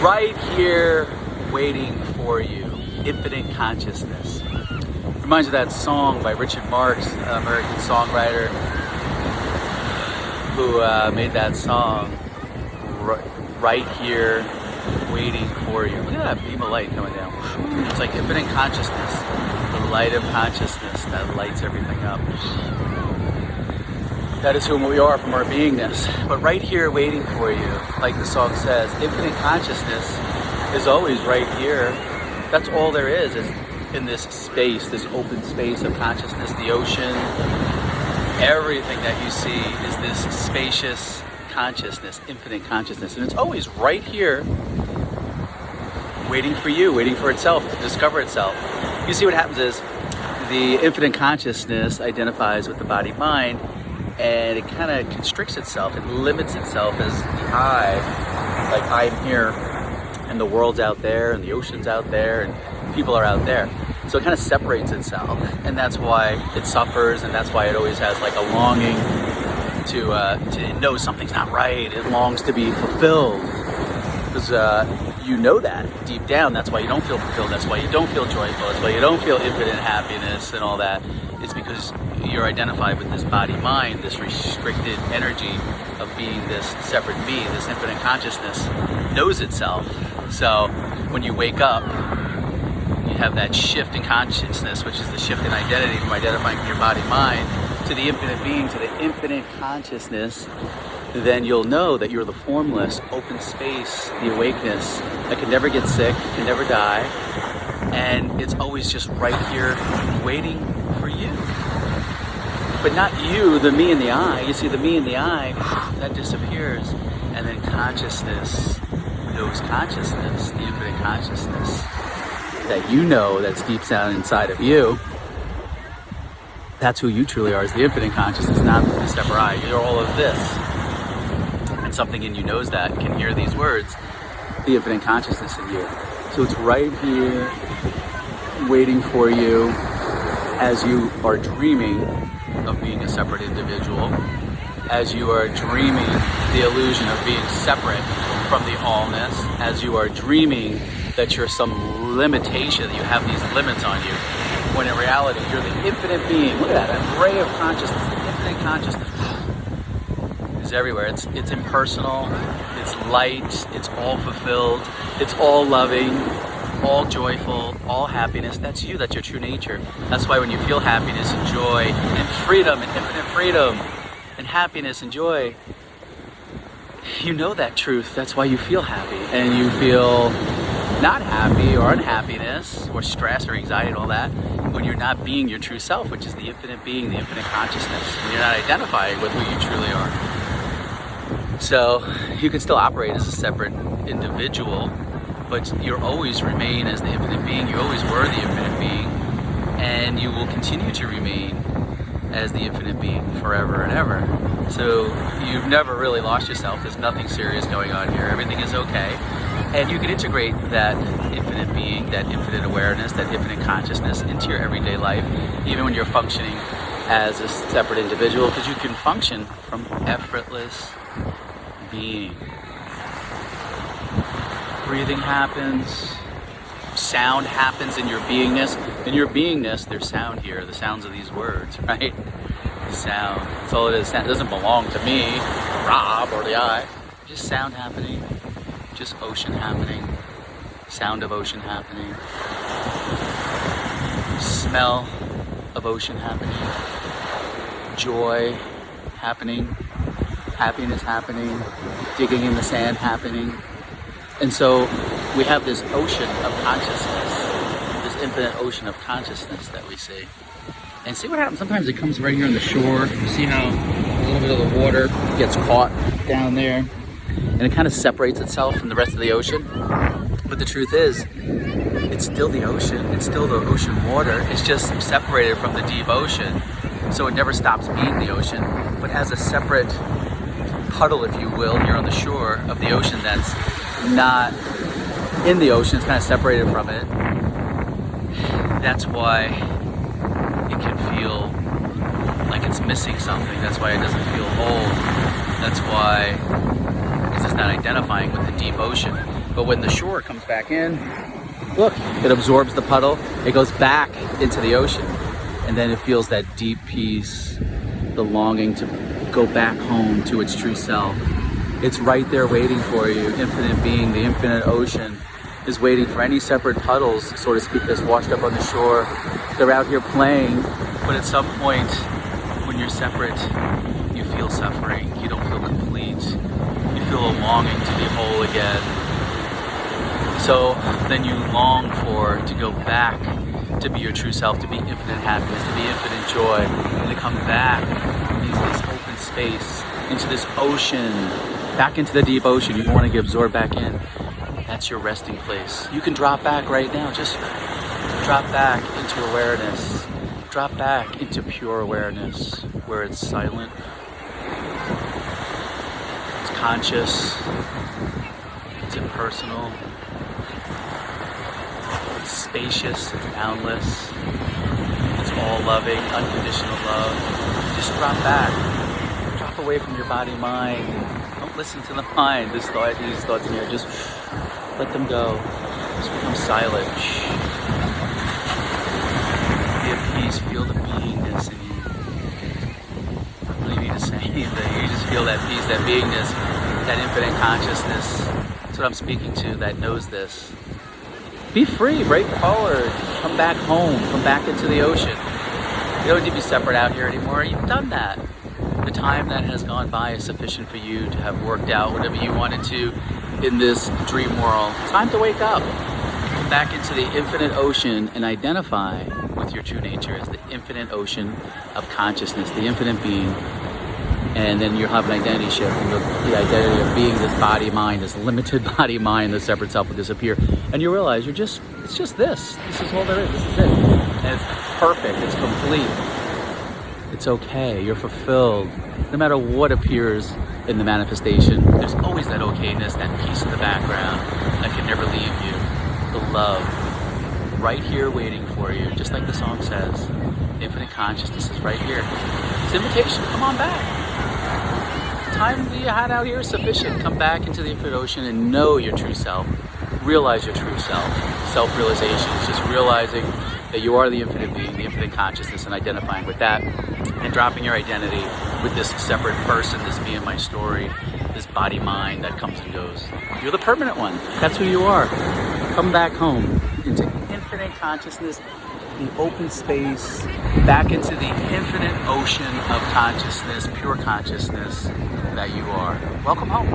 right here waiting for you. Infinite consciousness. Reminds me of that song by Richard Marx, an American songwriter who made that song, right here waiting for you. Look at that beam of light coming down. It's like infinite consciousness, the light of consciousness that lights everything up. That is who we are from our beingness. But right here waiting for you, like the song says, infinite consciousness is always right here. That's all there is in this space, this open space of consciousness, the ocean. Everything that you see is this spacious consciousness, infinite consciousness. And it's always right here, waiting for you, waiting for itself to discover itself. You see what happens is the infinite consciousness identifies with the body-mind, and it kind of constricts itself. It limits itself as the I, like I'm here, and the world's out there, and the ocean's out there, and people are out there. So it kind of separates itself, and that's why it suffers, and that's why it always has like a longing to know something's not right. It longs to be fulfilled, because you know that deep down. That's why you don't feel fulfilled. That's why you don't feel joyful. That's why you don't feel infinite happiness and all that. It's because you're identified with this body-mind, this restricted energy of being this separate being. This infinite consciousness knows itself. So when you wake up, you have that shift in consciousness, which is the shift in identity from identifying with your body-mind to the infinite being, to the infinite consciousness. Then you'll know that you're the formless, open space, the awakeness that can never get sick, can never die, and it's always just right here waiting for you. But not you, the me and the I. You see, the me and the I, that disappears, and then consciousness knows consciousness, the infinite consciousness that you know that's deep down inside of you. That's who you truly are, is the infinite consciousness, not the separate I. You're all of this. And something in you knows that, can hear these words, the infinite consciousness in you. So it's right here, waiting for you as you are dreaming of being a separate individual, as you are dreaming the illusion of being separate from the allness, as you are dreaming that you're some limitation, that you have these limits on you, when in reality you're the infinite being. Look at that ray of consciousness, the infinite consciousness is everywhere. It's impersonal, it's light, it's all fulfilled, it's all loving, all joyful, all happiness. That's you, that's your true nature. That's why when you feel happiness and joy and freedom and infinite freedom and happiness and joy, you know that truth. That's why you feel happy. And you feel not happy or unhappiness or stress or anxiety and all that when you're not being your true self, which is the infinite being, the infinite consciousness, when you're not identifying with who you truly are. So you can still operate as a separate individual, but you always remain as the infinite being. You always were the infinite being, and you will continue to remain as the infinite being forever and ever. So you've never really lost yourself. There's nothing serious going on here. Everything is okay. And you can integrate that infinite being, that infinite awareness, that infinite consciousness into your everyday life, even when you're functioning as a separate individual, because you can function from effortless being. Breathing happens, sound happens in your beingness. In your beingness, there's sound here, the sounds of these words, right? Sound, that's all it is. Sound. It doesn't belong to me, Rob, or the I. Just sound happening, just ocean happening, sound of ocean happening, smell of ocean happening, joy happening, happiness happening, digging in the sand happening. And so we have this ocean of consciousness, this infinite ocean of consciousness that we see. And see what happens, sometimes it comes right here on the shore. You see how a little bit of the water gets caught down there, and it kind of separates itself from the rest of the ocean. But the truth is, it's still the ocean, it's still the ocean water, it's just separated from the deep ocean. So it never stops being the ocean, but as a separate puddle, if you will, here on the shore of the ocean that's not in the ocean, it's kind of separated from it. That's why it can feel like it's missing something. That's why it doesn't feel whole. That's why, because it's not identifying with the deep ocean. But when the shore comes back in, look, it absorbs the puddle, it goes back into the ocean, and then it feels that deep peace, the longing to go back home to its true self. It's right there waiting for you. Infinite being, the infinite ocean, is waiting for any separate puddles, so to speak, that's washed up on the shore. They're out here playing, but at some point, when you're separate, you feel suffering, you don't feel complete, you feel a longing to be whole again. So then you long to go back to be your true self, to be infinite happiness, to be infinite joy, and to come back into this open space, into this ocean, back into the deep ocean. You want to get absorbed back in. That's your resting place. You can drop back right now. Just drop back into awareness. Drop back into pure awareness, where it's silent, it's conscious, it's impersonal, it's spacious, it's boundless, it's all loving, unconditional love. Just drop back. Drop away from your body, mind. Don't listen to the mind. These thoughts in here, just let them go. Just become silent. Be at peace. Feel the beingness in you. I don't really need to say anything. You just feel that peace, that beingness, that infinite consciousness. That's what I'm speaking to, that knows this. Be free. Break forward. Come back home. Come back into the ocean. You don't need to be separate out here anymore. You've done that. The time that has gone by is sufficient for you to have worked out whatever you wanted to in this dream world. It's time to wake up. Come back into the infinite ocean and identify with your true nature as the infinite ocean of consciousness, the infinite being. And then you'll have an identity shift, and the identity of being this body mind, this limited body mind, the separate self will disappear. And you realize it's just this. This is all there is. This is it. And it's perfect. It's complete. It's okay. You're fulfilled. No matter what appears in the manifestation, there's always that okayness, that peace in the background that can never leave you. The love right here waiting for you, just like the song says. Infinite consciousness is right here. It's an invitation. Come on back. The time that you had out here is sufficient. Come back into the infinite ocean and know your true self. Realize your true self. Self-realization is just realizing that you are the infinite being, the infinite consciousness, and identifying with that, and dropping your identity with this separate person, this me and my story, this body mind that comes and goes. You're the permanent one. That's who you are. Come back home into infinite consciousness, the open space, back into the infinite ocean of consciousness, pure consciousness that you are. Welcome home.